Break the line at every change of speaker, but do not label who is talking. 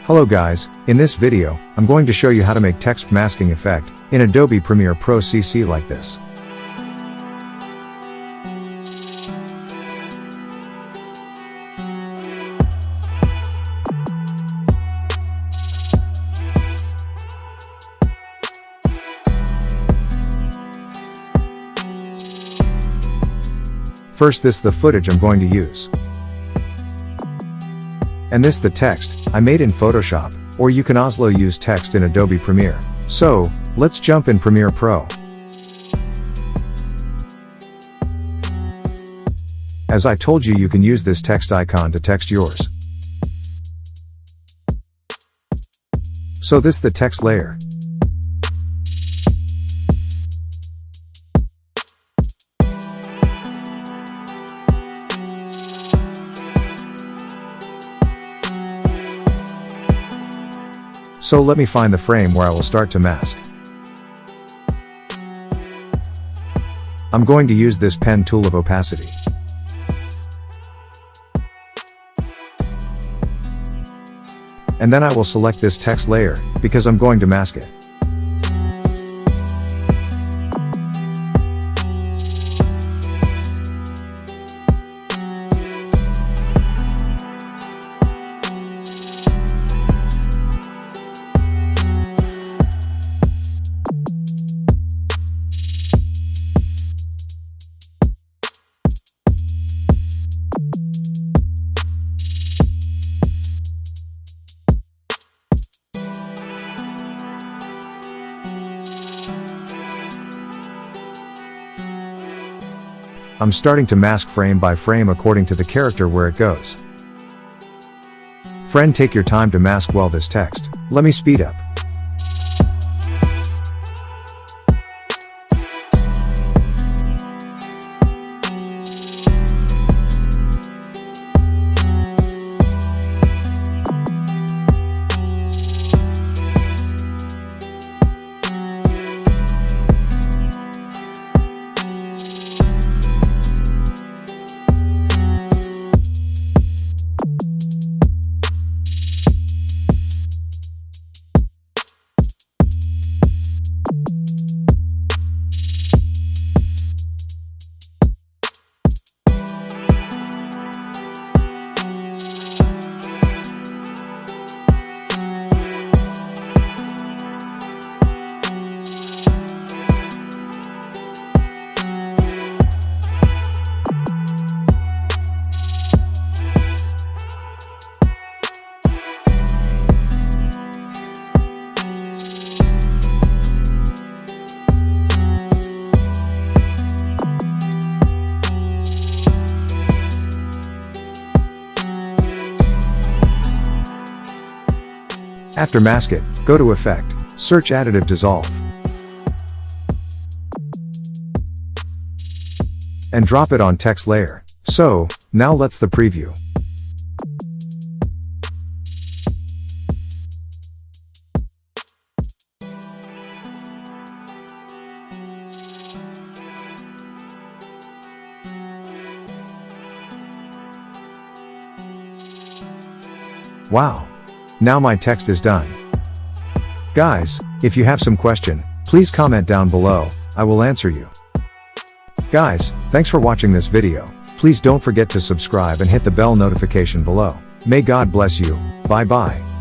Hello guys, in this video, I'm going to show you how to make text masking effect in Adobe Premiere Pro CC like this. First, this the footage I'm going to use. And this the text I made in Photoshop, or you can also use text in Adobe Premiere. So, let's jump in Premiere Pro. As I told you, you can use this text icon to text yours. So this the text layer. So let me find the frame where I will start to mask. I'm going to use this pen tool of opacity. And then I will select this text layer, because I'm going to mask it. I'm starting to mask frame by frame according to the character where it goes. Friend, take your time to mask well this text. Let me speed up. After mask it, go to Effect, search Additive Dissolve, and drop it on text layer. So, now let's the preview. Wow! Now my text is done. Guys, if you have some question, please comment down below, I will answer you. Guys, thanks for watching this video. Please don't forget to subscribe and hit the bell notification below. May God bless you. Bye bye.